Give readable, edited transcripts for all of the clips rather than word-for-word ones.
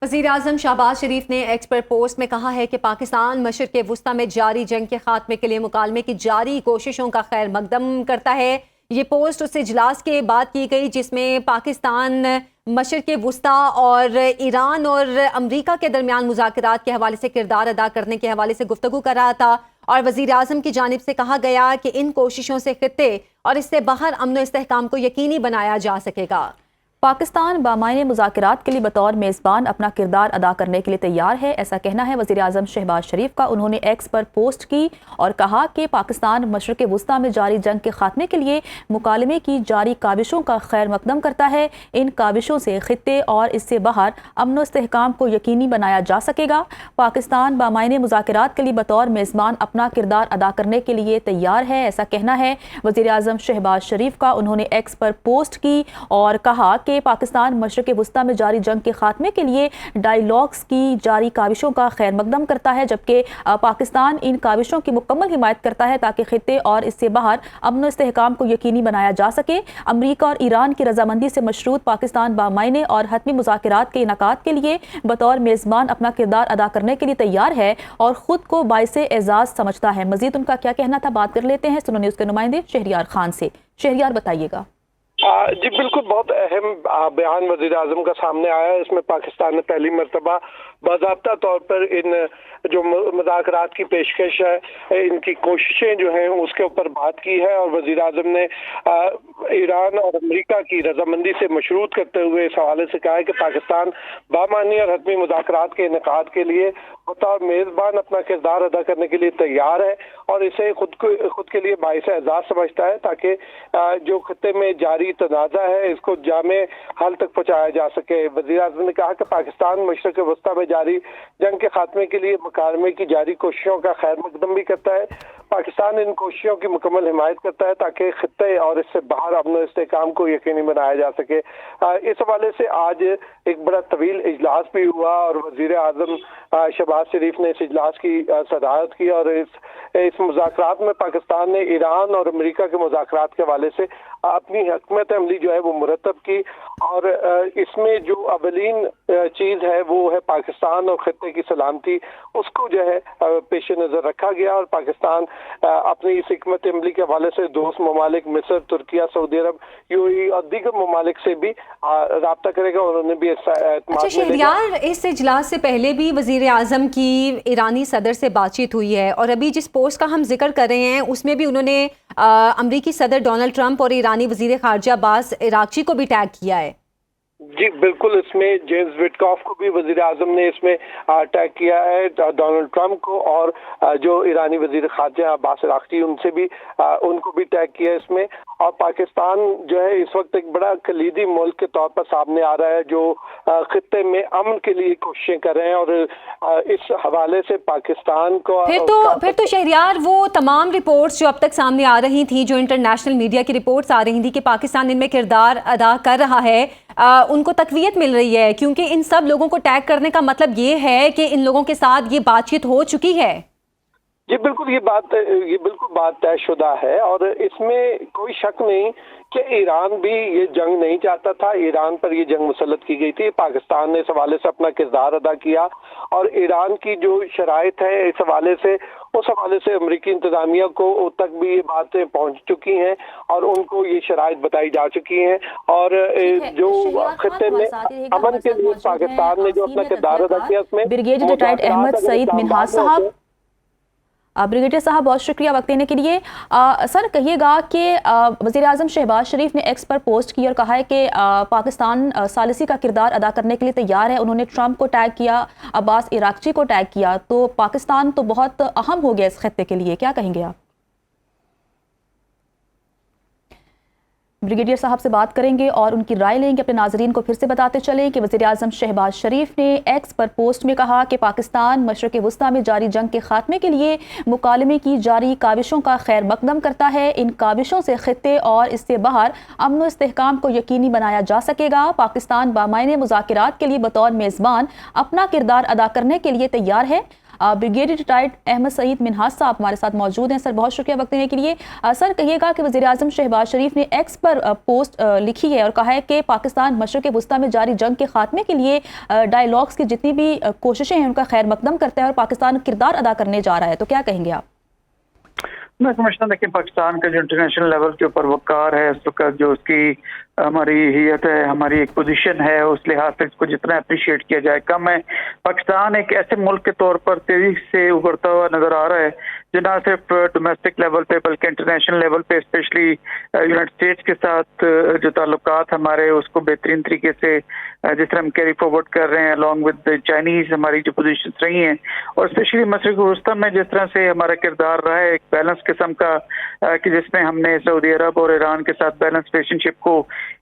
वज़ीर-ए-आज़म शहबाज शरीफ ने एक्स पर पोस्ट में कहा है कि पाकिस्तान मशरिक़ वस्ती में जारी जंग के खात्मे के लिए मुकालमे की जारी कोशिशों का खैर मकदम करता है। ये पोस्ट उस इजलास के बाद की गई जिसमें पाकिस्तान मशरिक़ वस्ती और ईरान और अमरीका के दरमियान मुज़ाकरात के हवाले से किरदार अदा करने के हवाले से गुफ्तगू कर रहा था और वज़ीर-ए-आज़म की जानिब से कहा गया कि इन कोशिशों से खित्ते और इससे बाहर अमन व इस्तेहकाम को यकीनी बनाया जा सकेगा। पाकिस्तान बामायने मुज़ाकरात के लिए बतौर मेज़बान अपना किरदार अदा करने के लिए तैयार है, ऐसा कहना है वज़ीर-ए-आज़म शहबाज शरीफ का। उन्होंने एक्स पर पोस्ट की और कहा कि पाकिस्तान मशरिक़ वस्ती में जारी जंग के खात्मे के लिए मुकालमे की जारी काविशों का खैर मकदम करता है। इन काविशों से खित्ते और इससे बाहर अमन व इस्तेहकाम को यकीनी बनाया जा सकेगा। पाकिस्तान बामायने मुज़ाकरात के लिए बतौर मेज़बान अपना किरदार अदा करने के लिए तैयार है, ऐसा कहना है वज़ीर-ए-आज़म शहबाज शरीफ का। उन्होंने एक्स पर पोस्ट की और कहा कि पाकिस्तान मशरिक़ वस्ती में जारी जंग के खात्मे के लिए डायलॉग्स की जारी काविशों का खैर मकदम करता है, जबकि पाकिस्तान इन काविशों की मुकम्मल हिमायत करता है ताकि खित्ते और इससे बाहर अमन व इस्तेहकाम को यकीनी बनाया जा सके। अमरीका और ईरान की रजामंदी से मशरूत पाकिस्तान बामायने और हतमी मुज़ाकरात के इनकाद के लिए बतौर मेज़बान अपना किरदार अदा करने के लिए तैयार है और ख़ुद को बाइसे एजाज़ समझता है। मज़ीद उनका क्या कहना था, बात कर लेते हैं। सुनो न्यूज़ के नुमाइंदे शहरियार खान से। शहरियार, बताइएगा। जी बिल्कुल, बहुत अहम बयान वज़ीर-ए-आज़म का सामने आया है। इसमें पाकिस्तान ने पहली मरतबा बाज़ाब्ता तौर पर इन जो मुज़ाकरात की पेशकश है, इनकी कोशिशें जो हैं उसके ऊपर बात की है और वज़ीर-ए-आज़म ने ईरान और अमेरिका की रजामंदी से मशरूत करते हुए इस हवाले से कहा है कि पाकिस्तान बामानी और हतमी मुज़ाकरात के इनेकाद के लिए बतौर मेज़बान अपना किरदार अदा करने के लिए तैयार है और इसे खुद के लिए बाइस एजाज़ समझता है ताकि जो खत्ते में जारी तनाज़ा है इसको जामे हल तक पहुँचाया जा सके। वज़ीर-ए-आज़म ने कहा कि पाकिस्तान मशरिक़ वस्ती में जारी जंग के खात्मे के लिए मुकालमे की जारी कोशिशों का खैर मकदम भी करता है। पाकिस्तान इन कोशिशों की मुकम्मल हिमायत करता है ताकि खित्ते और इससे बाहर अमन व इस्तेहकाम को यकीनी बनाया जा सके। इस हवाले से आज एक बड़ा तवील इजलास भी हुआ और वज़ीर-ए-आज़म शहबाज शरीफ ने इस इजलास की सदारत की और इस मुज़ाकरात में पाकिस्तान ने ईरान और अमेरिका के मुज़ाकरात के हवाले से अपनी हिकमत अमली जो है वो मुरतब की और इसमें जो अवलीन चीज़ है वो है पाकिस्तान और खित्ते की सलामती, उसको जो है पेश नज़र रखा गया और पाकिस्तान अपनी इस हिकमत अमली के हवाले से दोस्त ममालिक मिस्र, तुर्किया, सऊदी अरब, यूएई और दीगर ममालिक से भी राब्ता करेगा। उन्होंने भी अच्छा शहरियार, इस इजलास से पहले भी वज़ीर-ए-आज़म की ईरानी सदर से बातचीत हुई है और अभी जिस पोस्ट का हम जिक्र कर रहे हैं उसमें भी उन्होंने अमरीकी सदर डोनाल्ड ट्रंप और ईरानी वज़ीर ख़ारजा अब्बास इराक़ची को भी टैग किया है। जी बिल्कुल, इसमें जेम्स विटकॉफ को भी वज़ीर-ए-आज़म ने इसमें टैग किया है, डोनाल्ड ट्रंप को, और जो ईरानी वज़ीर ख़ारजा अब्बास इराक़ची उनसे भी उनको भी टैग किया इसमें। और पाकिस्तान जो है इस वक्त एक बड़ा कलीदी मुल्क के तौर पर सामने आ रहा है जो खित्ते में अमन के लिए कोशिशें कर रहे हैं और इस हवाले से पाकिस्तान को फिर तो शहरियार वो तमाम रिपोर्ट्स जो अब तक सामने आ रही थी, जो इंटरनेशनल मीडिया की रिपोर्ट्स आ रही थी कि पाकिस्तान इनमें किरदार अदा कर रहा है, उनको तकवीयत मिल रही है क्योंकि इन सब लोगों को टैग करने का मतलब ये है कि इन लोगों के साथ ये बातचीत हो चुकी है। जी बिल्कुल, ये बिल्कुल बात तयशुदा है और इसमें कोई शक नहीं कि ईरान भी ये जंग नहीं चाहता था। ईरान पर ये जंग मुसल्लत की गई थी, पाकिस्तान ने इस हवाले से अपना किरदार अदा किया और ईरान की जो शराइत है इस हवाले से, उस हवाले से अमरीकी इंतजामिया को तक भी ये बातें पहुंच चुकी हैं और उनको ये शराइत बताई जा चुकी हैं और जो खित्ते में अमन के लिए पाकिस्तान ने जो अपना किरदार अदा किया उसमें ब्रिगेडियर रिटायर्ड अहमद सईद मिनहाज साहब, ब्रिगेडियर साहब बहुत शुक्रिया वक्त देने के लिए। सर कहिएगा कि वज़ीर-ए-आज़म शहबाज शरीफ ने एक्स पर पोस्ट की और कहा है कि पाकिस्तान सालिसी का किरदार अदा करने के लिए तैयार है। उन्होंने ट्रंप को टैग किया, अब्बास इराक़ची को टैग किया, तो पाकिस्तान तो बहुत अहम हो गया इस खित्ते के लिए, क्या कहेंगे आप? ब्रिगेडियर साहब से बात करेंगे और उनकी राय लेंगे। अपने नाजरीन को फिर से बताते चलें कि वज़ीर-ए-आज़म शहबाज शरीफ ने एक्स पर पोस्ट में कहा कि पाकिस्तान मशरिक़ वस्ती में जारी जंग के खात्मे के लिए मुकालमे की जारी काविशों का खैर मकदम करता है। इन काविशों से खित्ते और इससे बाहर अमन व इस्तेहकाम को यकीनी बनाया जा सकेगा। पाकिस्तान बामायने मुज़ाकरात के लिए बतौर मेज़बान अपना किरदार अदा करने के लिए तैयार है। ब्रिगेडियर रिटायर्ड अहमद सईद मिन्हास साहब हमारे साथ मौजूद हैं। सर बहुत शुक्रिया वक्त देने के लिए। सर कहिएगा कि वज़ीर आज़म शहबाज शरीफ ने एक्स पर पोस्ट लिखी है और कहा है कि पाकिस्तान मशरक़ वुस्ता में जारी जंग के खात्मे के लिए डायलॉग्स की जितनी भी कोशिशें हैं उनका खैर मकदम करता है और पाकिस्तान किरदार अदा करने जा रहा है, तो क्या कहेंगे आप? मैं समझता हूँ देखिए, पाकिस्तान का जो इंटरनेशनल लेवल के ऊपर वक़ार है, उसका जो उसकी हमारी हियत है, हमारी एक पोजीशन है, उस लिहाज से इसको जितना अप्रिशिएट किया जाए कम है। पाकिस्तान एक ऐसे मुल्क के तौर पर तेजी से उभरता हुआ नजर आ रहा है जो ना सिर्फ डोमेस्टिक लेवल पे बल्कि इंटरनेशनल लेवल पे स्पेशली यूनाइटेड स्टेट्स के साथ जो ताल्लुकात हमारे उसको बेहतरीन तरीके से जिस तरह हम कैरी फॉरवर्ड कर रहे हैं अलॉन्ग विद चाइनीज, हमारी जो पोजीशन रही हैं, और स्पेशली मशरिक़ वुस्ता में जिस तरह से हमारा किरदार रहा है एक बैलेंस किस्म का कि जिसमें हमने सऊदी अरब और ईरान के साथ बैलेंस रिलेशनशिप को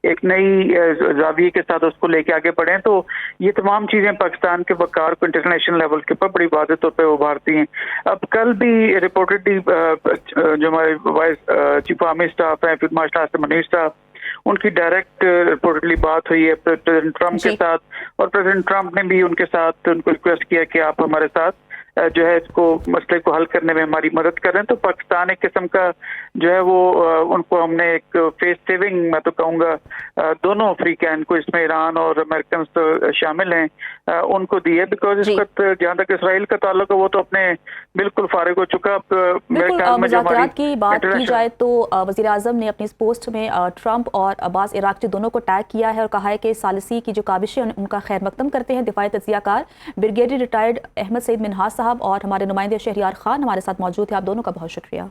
एक नई जाविये के साथ उसको लेके आगे बढ़े, तो ये तमाम चीजें पाकिस्तान के वक़ार को इंटरनेशनल लेवल के ऊपर बड़ी वाज़ेह तौर पर उभारती हैं। अब कल भी रिपोर्टेडली जो हमारे वाइस चीफ आर्मी स्टाफ हैं फील्ड मार्शल आसिम मुनीर साहब, उनकी डायरेक्ट रिपोर्टेडली बात हुई है प्रेसिडेंट ट्रंप के साथ, और प्रेसिडेंट ट्रंप ने भी उनके साथ उनको रिक्वेस्ट किया कि आप हमारे साथ जो है इसको मसले को हल करने में हमारी मदद करें। तो पाकिस्तान एक किस्म का जो है वो उनको हमने एक फेस सेविंग मैं तो कहूँगा दोनों अफ्रीकन को, इसमें ईरान और अमेरिकन तो शामिल हैं, उनको दी है। बिकॉज इस वक्त जहाँ तक इसराइल का ताल्लुक है वो तो अपने बिल्कुल फारिग हो चुका। मेरे ख्याल में मुज़ाकरात की बात की जाए तो वज़ीर आज़म ने अपनी इस पोस्ट में ट्रंप और अब्बास इराक़ची दोनों को टैग किया है और कहा है कि सालिसी की जो काबिशें उनका खैर मकदम करते हैं। दिफाई तज्ज़ियाकार ब्रिगेडियर रिटायर्ड अहमद सईद मिन्हास साहब और हमारे नुमाइंदे शहरियार खान हमारे साथ मौजूद थे। आप दोनों का बहुत शुक्रिया।